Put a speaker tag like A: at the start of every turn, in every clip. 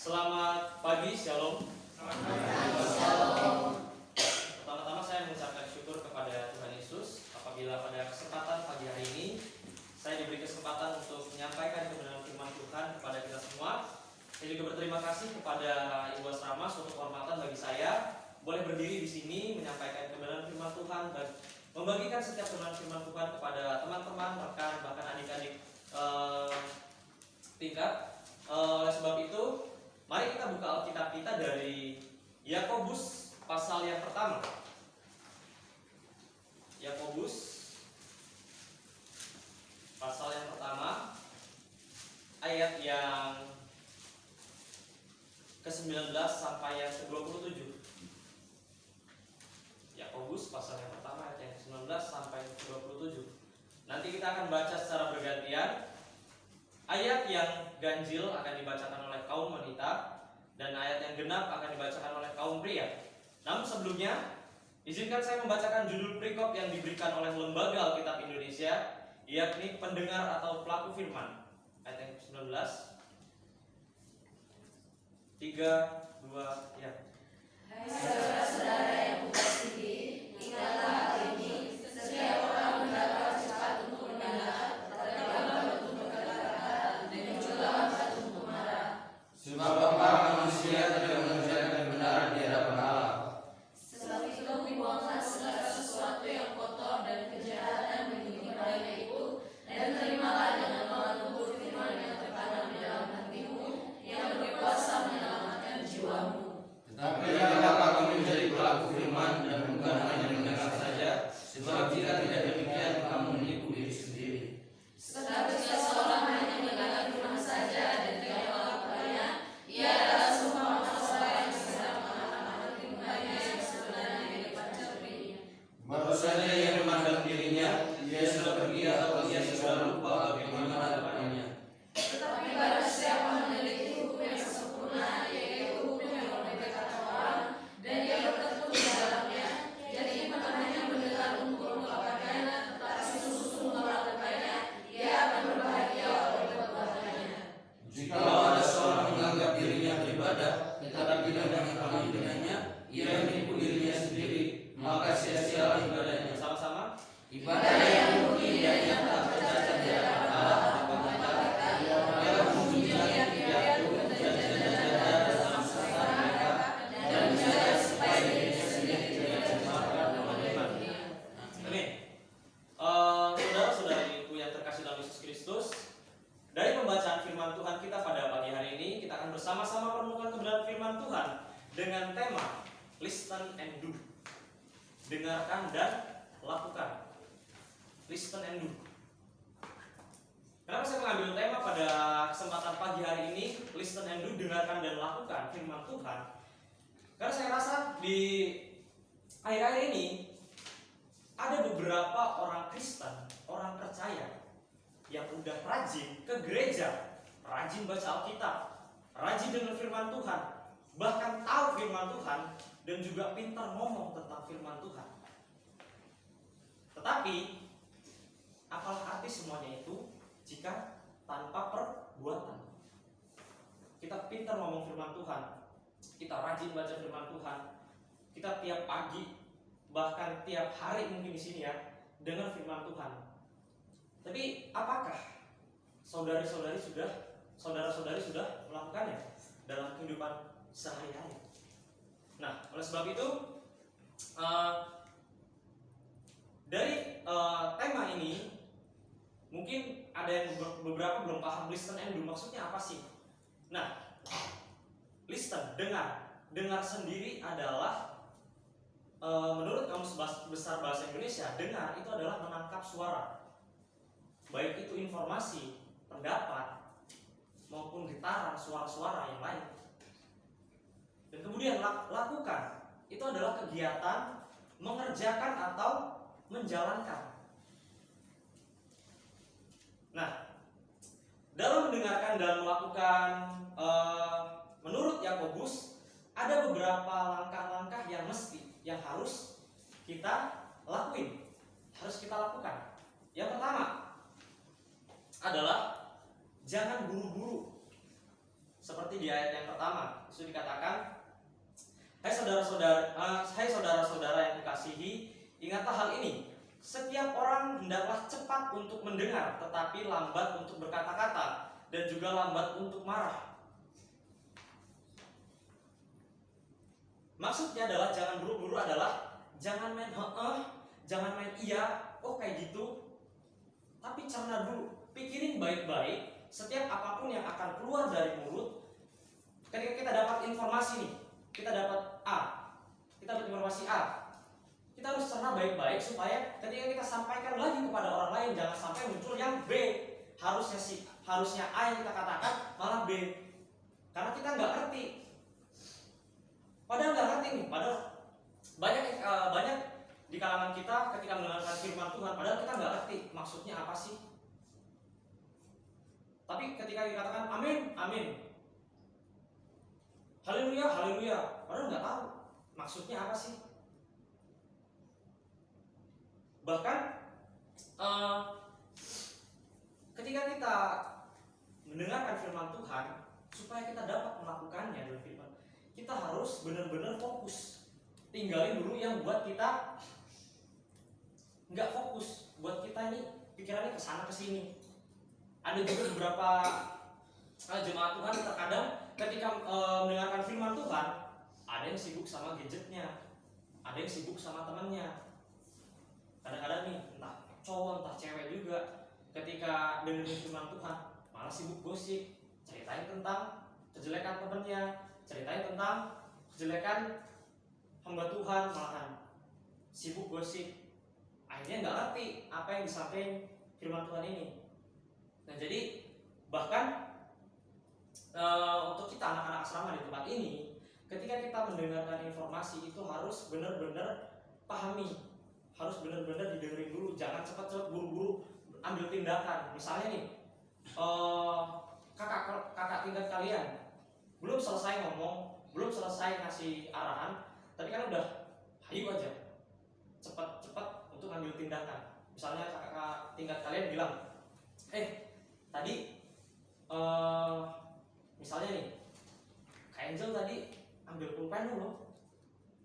A: Selamat pagi, Shalom.
B: Shalom.
A: Pertama-tama saya mengucapkan syukur kepada Tuhan Yesus apabila pada kesempatan pagi hari ini saya diberi kesempatan untuk menyampaikan kebenaran firman Tuhan kepada kita semua. Saya juga berterima kasih kepada Ibu Asrama, suatu kehormatan bagi saya boleh berdiri di sini menyampaikan kebenaran firman Tuhan dan membagikan setiap kebenaran firman Tuhan kepada teman-teman, rekan, bahkan adik-adik tingkat. Oleh sebab itu, mari kita buka Alkitab kita dari Yakobus pasal yang pertama. Yakobus pasal yang pertama, ayat yang ke-19 sampai yang ke-27. Yakobus pasal yang pertama, ayat yang ke-19 sampai ke-27. Nanti kita akan baca secara bergantian. Ayat yang ganjil akan dibacakan oleh kaum wanita dan ayat yang genap akan dibacakan oleh kaum pria. Namun sebelumnya, izinkan saya membacakan judul perikop yang diberikan oleh Lembaga Alkitab Indonesia, yakni pendengar atau pelaku firman. Ayat yang ke-19. 3, 2, ya.
B: Hai saudara-saudara yang kukasihi, ingatlah hal ini: setiap orang hendaklah cepat untuk mendengar, tetapi lambat untuk berkata-kata, dan juga lambat untuk marah.
C: Sebab para manusia tidak mengerjakan kebenaran di hadapan Allah.
B: Sebab itu buanglah segala sesuatu yang kotor dan kejahatan mengikuti padanya itu, dan terimalah dengan mengatur firman yang tertanam di dalam hatimu, yang berkuasa menyelamatkan jiwamu.
C: Tetapi janganlah kamu menjadi pelaku firman dan bukan hanya mendengar saja, sebab jika tidak demikian kamu menipu diri sendiri.
B: Sebab jika seorang hanya mendengar firman saja dan tidak melakukannya, ia adalah seumpama seorang yang sedang menatap tingkahnya yang sebenarnya di depan cerminnya.
C: Baru saja ia memandang dirinya, ia sudah pergi atau ia sudah lupa bagaimana depannya.
B: Tetapi barang siapa meneliti hukum yang sempurna, yaitu hukum yang membedakan orang, dan ia bertekun di dalamnya, jadi bukan hanya mendengar untuk melakukannya, tetapi sungguh-sungguh melakukannya, ia akan berbahagia oleh perbuatannya.
C: Jikalau ada seorang menganggap dirinya beribadah, tetapi tidak mengetahui dengannya, ia menipu dirinya sendiri, maka sia-sialah ibadahnya.
A: Sama-sama.
C: Ibadah yang murni dan yang tak bercacat di hadapan Allah ialah memujinya yang tidak turun dan jaga-jaga dalam usaha mereka dan menjaga supaya dirinya sendiri tidak tercemar oleh iman.
A: Amin. Saudara-saudariku yang terkasih dalam Yesus Kristus, dari pembacaan firman Tuhan kita pada pagi hari ini, kita akan bersama-sama merenungkan kebenaran firman Tuhan dengan tema Listen and Do. Dengarkan dan lakukan. Listen and do. Kenapa saya mengambil tema pada kesempatan pagi hari ini, Listen and do, dengarkan dan lakukan firman Tuhan? Karena saya rasa di akhir-akhir ini ada beberapa orang Kristen, orang percaya yang udah rajin ke gereja, rajin baca Alkitab, rajin dengar firman Tuhan, bahkan tahu firman Tuhan dan juga pintar ngomong tentang firman Tuhan. Tetapi apalah arti semuanya itu jika tanpa perbuatan? Kita pintar ngomong firman Tuhan, kita rajin baca firman Tuhan, kita tiap pagi bahkan tiap hari mungkin di sini ya dengar firman Tuhan. Tapi apakah saudara-saudari sudah melakukannya dalam kehidupan sehari-hari? Nah, oleh sebab itu dari tema ini mungkin ada yang beberapa belum paham listen and do maksudnya apa sih. Nah, listen, dengar sendiri adalah menurut Kamus Besar Bahasa Indonesia, dengar itu adalah menangkap suara, baik itu informasi, pendapat maupun getaran suara-suara yang lain. Dan kemudian lakukan itu adalah kegiatan mengerjakan atau menjalankan. Nah, dalam mendengarkan dan melakukan, menurut Yakobus ada beberapa langkah-langkah yang harus kita lakukan. Yang pertama adalah jangan buru-buru Seperti di ayat yang pertama, itu dikatakan, hai saudara-saudara yang kukasihi, ingatlah hal ini. Setiap orang hendaklah cepat untuk mendengar, tetapi lambat untuk berkata-kata, dan juga lambat untuk marah. Maksudnya adalah jangan buru-buru, adalah jangan main jangan main iya, oh kayak gitu. Tapi cerna dulu, pikirin baik-baik setiap apapun yang akan keluar dari mulut. Ketika kita dapat informasi nih, kita dapat informasi A, kita harus cerna baik-baik supaya ketika kita sampaikan lagi kepada orang lain, jangan sampai muncul yang B. Harusnya A yang kita katakan malah B, karena kita nggak ngerti. Padahal nggak ngerti nih, padahal banyak di kalangan kita ketika mendengarkan firman Tuhan, padahal kita nggak ngerti maksudnya apa sih. Tapi ketika dikatakan amin, amin, haleluya, haleluya, padahal nggak tahu maksudnya apa sih. Bahkan ketika kita mendengarkan firman Tuhan, supaya kita dapat melakukannya dalam firman, kita harus benar-benar fokus. Tinggalin dulu yang buat kita nggak fokus, buat kita ini pikirannya kesana kesini. Ada juga beberapa jemaat Tuhan terkadang ketika mendengarkan firman Tuhan, ada yang sibuk sama gadgetnya, ada yang sibuk sama temannya. Kadang-kadang nih, entah cowok entah cewek juga, ketika dengerin firman Tuhan malah sibuk gosip, ceritain tentang kejelekan temannya, ceritain tentang kejelekan hamba Tuhan, malahan sibuk gosip. Akhirnya nggak ngerti apa yang disampaikan firman Tuhan ini. Nah jadi bahkan untuk kita anak-anak asrama di tempat ini, ketika kita mendengarkan informasi itu harus benar-benar pahami, harus benar-benar didengerin dulu, jangan cepat-cepat buru-buru ambil tindakan. Misalnya nih, kakak tingkat kalian belum selesai ngomong, belum selesai ngasih arahan, tadi kan udah hayu aja, cepat-cepat untuk ambil tindakan. Misalnya kakak tingkat kalian bilang, tadi misalnya nih, Kak Angel tadi ambil pulpen dulu.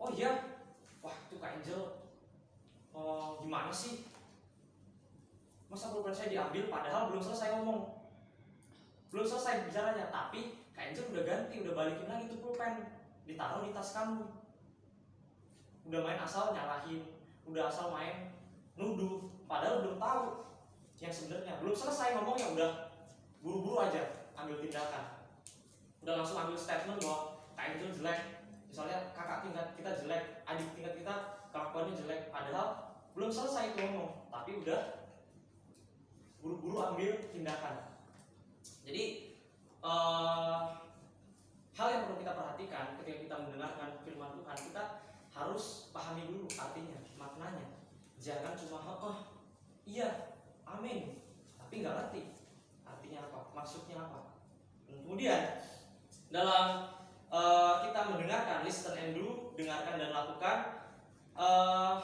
A: Oh iya, wah itu Kak Angel gimana sih? Masa pulpen saya diambil padahal belum selesai ngomong, belum selesai bicaranya, tapi Kak Angel udah ganti, udah balikin lagi tuh pulpen, ditaruh di tas kamu. Udah main asal nyalahin, udah asal main nuduh, padahal belum tahu yang sebenarnya. Belum selesai ngomongnya udah buru-buru aja ambil tindakan, udah langsung ambil statement bahwa Kak Angel jelek, misalnya kakak tingkat kita jelek, adik tingkat kita kelakuannya jelek, padahal belum selesai itu ngomong, tapi udah buru-buru ambil tindakan. Jadi hal yang perlu kita perhatikan ketika kita mendengarkan firman Tuhan, kita harus pahami dulu artinya, maknanya. Jangan cuma iya, amin, tapi nggak ngerti artinya apa, maksudnya apa. Kemudian dalam kita mendengarkan, listen and do, dengarkan dan lakukan.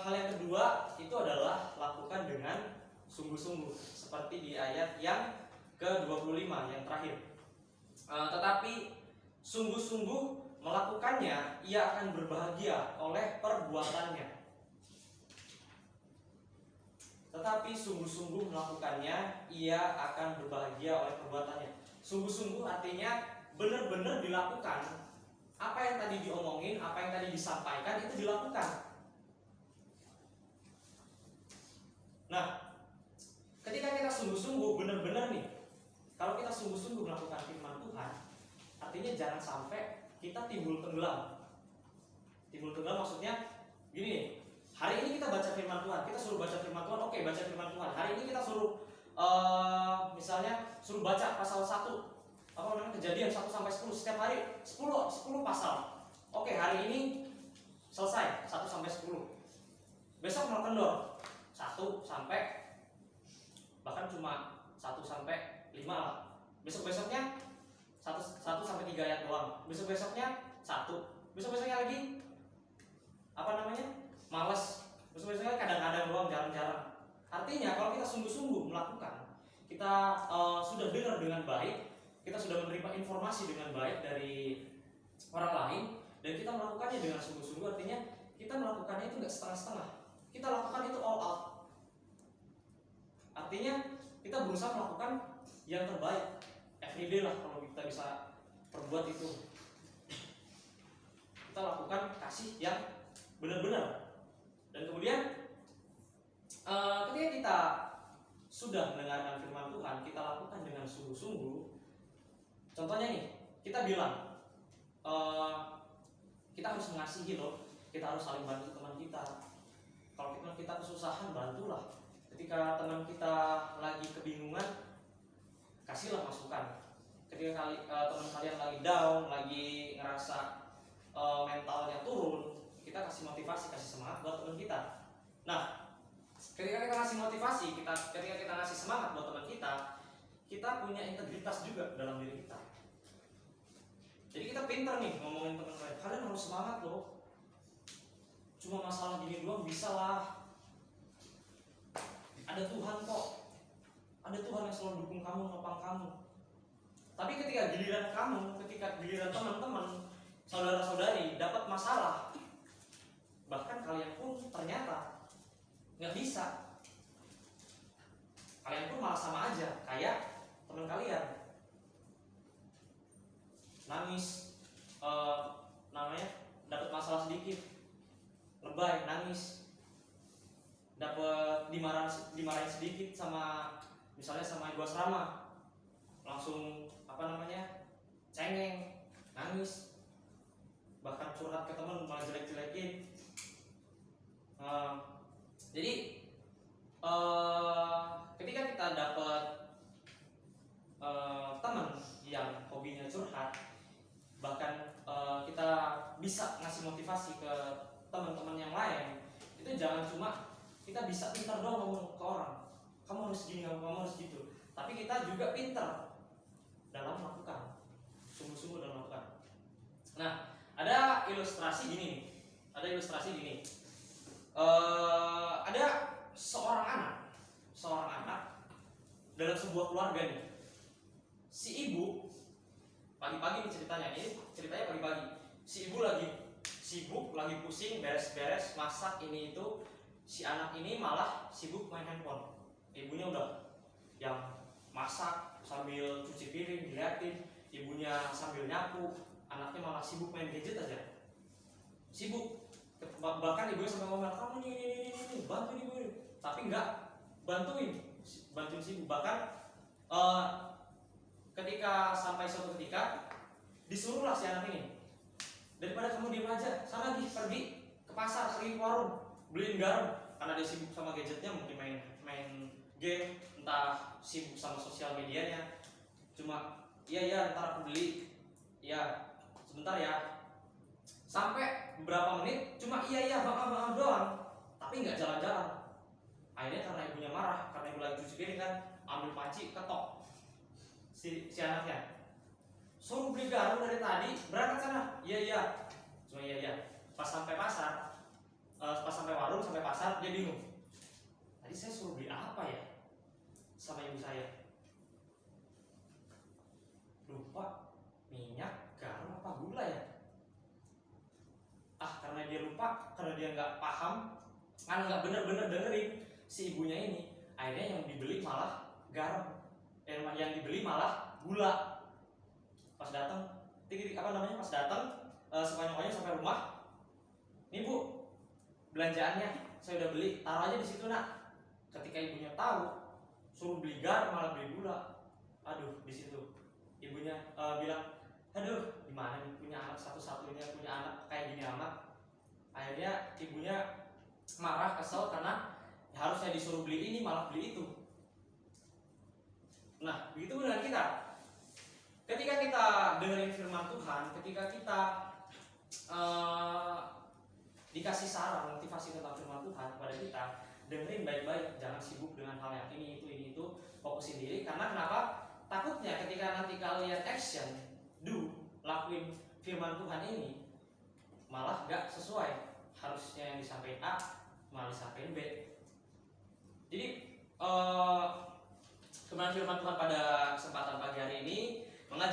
A: Hal yang kedua itu adalah lakukan dengan sungguh-sungguh, seperti di ayat yang ke-25 yang terakhir. Tetapi sungguh-sungguh melakukannya, ia akan berbahagia oleh perbuatannya. Tetapi sungguh-sungguh melakukannya, ia akan berbahagia oleh perbuatannya. Sungguh-sungguh artinya benar-benar dilakukan. Apa yang tadi diomongin, apa yang tadi disampaikan itu dilakukan. Nah, ketika kita sungguh-sungguh benar-benar nih, kalau kita sungguh-sungguh melakukan firman Tuhan, artinya jangan sampai kita timbul tenggelam. Timbul tenggelam maksudnya gini nih, hari ini kita baca firman Tuhan, kita suruh baca firman Tuhan, oke, baca firman Tuhan. Hari ini kita suruh misalnya suruh baca pasal 1, Kejadian 1 sampai 10 setiap hari, 10 pasal. Oke, hari ini selesai 1 sampai 10. Besok mau kendor 1 sampai, bahkan cuma 1 sampai 5 lah. Besok-besoknya 1 sampai 3 ayat doang. Besok-besoknya 1. Besok-besoknya lagi malas. Besok-besoknya kadang-kadang doang, jarang-jarang. Artinya kalau kita sungguh-sungguh melakukan, kita sudah dengar dengan baik, kita sudah menerima informasi dengan baik dari orang lain dan kita melakukannya dengan sungguh-sungguh, artinya kita melakukannya itu nggak setengah-setengah, kita lakukan itu all out. Artinya kita berusaha melakukan yang terbaik everyday lah, kalau kita bisa perbuat itu. Kita lakukan kasih yang benar-benar. Dan kemudian ketika kita sudah mendengarkan firman Tuhan, kita lakukan dengan sungguh-sungguh. Contohnya nih, kita bilang kita harus mengasihi loh, kita harus saling bantu teman kita. Kalau teman kita kesusahan, bantulah. Ketika teman kita lagi kebingungan, kasihlah masukan. Ketika teman kalian lagi down, lagi ngerasa mentalnya turun, kita kasih motivasi, kasih semangat buat teman kita. Nah, ketika kita kasih motivasi, ketika kita ngasih semangat buat teman kita punya integritas juga dalam diri kita. Jadi kita pinter nih ngomongin teman lain, kalian harus semangat loh, cuma masalah gini doang bisa lah, ada Tuhan kok, ada Tuhan yang selalu dukung kamu, nopang kamu. Tapi ketika giliran kamu, ketika giliran teman-teman, saudara-saudari dapat masalah, bahkan kalian pun ternyata nggak bisa, kalian pun malah sama aja kayak teman kalian, nangis, dapat masalah sedikit, lebay, nangis, dapat dimarahin sedikit misalnya sama ibu asrama, langsung cengeng, nangis, bahkan curhat ke teman malah jelek-jelekin. Jadi ketika kita dapat teman yang hobinya curhat, bahkan kita bisa ngasih motivasi ke teman-teman yang lain, itu jangan cuma kita bisa pintar doang ngomong ke orang, kamu harus gini, kamu harus gitu, tapi kita juga pintar dalam melakukan, sungguh-sungguh dalam melakukan. Nah, ada ilustrasi gini. Ada seorang anak dalam sebuah keluarga nih. Si ibu pagi-pagi nih ceritanya pagi-pagi. Si ibu lagi sibuk, lagi pusing beres-beres masak ini itu. Si anak ini malah sibuk main handphone. Ibunya udah yang masak sambil cuci piring diliatin, ibunya sambil nyapu, anaknya malah sibuk main gadget aja. Sibuk. Bahkan ibunya sampai ngomel, kamu nih bantuin ibu ini. Tapi enggak bantuin si ibu. Bahkan ketika sampai suatu ketika disuruhlah si anak ini, daripada kamu diem aja, sana pergi ke pasar, pergi ke warung, beliin garam. Karena dia sibuk sama gadgetnya, mungkin main game, entah sibuk sama sosial medianya. Cuma iya ntar aku beli, ya sebentar ya. Sampai beberapa menit cuma iya bang doang, tapi nggak jalan-jalan. Akhirnya karena ibunya marah, karena ibu lagi cuci piring kan, ambil panci ketok si anaknya, suruh beli garam dari tadi, berangkat sana. Iya cuma iya. Pas sampai pasar, pas sampai warung, sampai pasar, dia bingung, tadi saya suruh beli apa ya sama ibu saya, lupa, minyak, garam apa gula ya. Karena dia lupa, karena dia nggak paham, karena nggak bener-bener dengerin si ibunya ini, akhirnya yang dibeli malah garam, yang dibeli malah gula. Pas datang, semuanya sampai rumah, nih bu, belanjaannya saya udah beli, taruh aja di situ nak. Ketika ibunya tahu, suruh beli garam malah beli gula. Aduh, di situ ibunya bilang, aduh, gimana nih punya anak satu-satunya, punya anak kayak gini amat. Akhirnya ibunya marah, kesel karena harusnya disuruh beli ini malah beli itu. Nah, begitu dengan kita. Ketika kita dengerin firman Tuhan, ketika kita dikasih saran, motivasi tentang firman Tuhan kepada kita, dengerin baik-baik, jangan sibuk dengan hal yang ini itu, fokusin diri. Karena kenapa? Takutnya ketika nanti kalian action, lakuin firman Tuhan ini, malah gak sesuai. Harusnya yang disampaikan A, malah disampaikan B. Jadi kebenaran firman Tuhan pada kesempatan pagi hari ini mengajak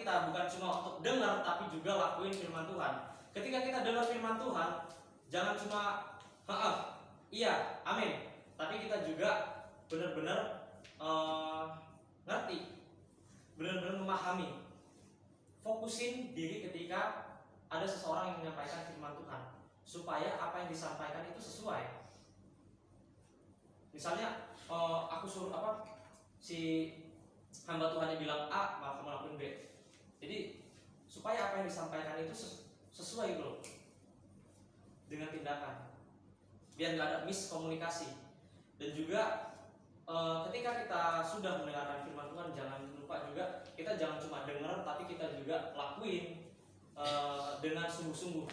A: kita bukan cuma untuk dengar tapi juga lakuin firman Tuhan. Ketika kita dengar firman Tuhan, jangan cuma iya, amin, tapi kita juga benar-benar ngerti, benar-benar memahami. Fokusin diri ketika ada seseorang yang menyampaikan firman Tuhan, supaya apa yang disampaikan itu sesuai. Misalnya aku suruh si hamba Tuhan yang bilang A, maka kamu lakuin B. Jadi supaya apa yang disampaikan itu sesuai gitu loh dengan tindakan, biar nggak ada miskomunikasi. Dan juga ketika kita sudah mendengarkan firman Tuhan, jangan lupa juga kita jangan cuma dengar, tapi kita juga lakuin dengan sungguh-sungguh.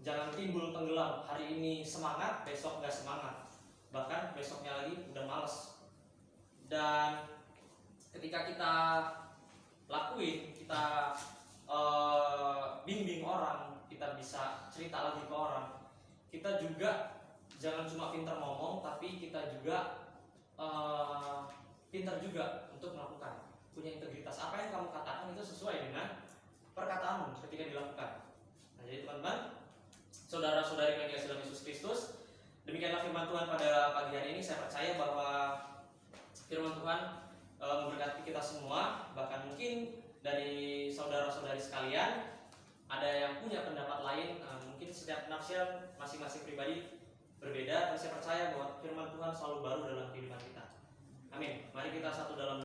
A: Jangan timbul tenggelam, hari ini semangat, besok nggak semangat, bahkan besoknya lagi udah males. Dan ketika kita lakuin, kita bimbing orang, kita bisa cerita lagi ke orang, kita juga jangan cuma pintar ngomong, tapi kita juga pintar juga untuk melakukan, punya integritas. Apa yang kamu katakan itu sesuai dengan perkataanmu ketika dilakukan. Nah, jadi teman-teman, saudara-saudari yang dikasihi dalam Yesus Kristus, demikianlah firman Tuhan pada pagi hari ini. Saya percaya bahwa firman Tuhan memberkati kita semua. Bahkan mungkin dari saudara-saudari sekalian ada yang punya pendapat lain, mungkin setiap penafsiran masing-masing pribadi berbeda, tapi saya percaya bahwa firman Tuhan selalu baru dalam kehidupan kita. Amin. Mari kita satu dalam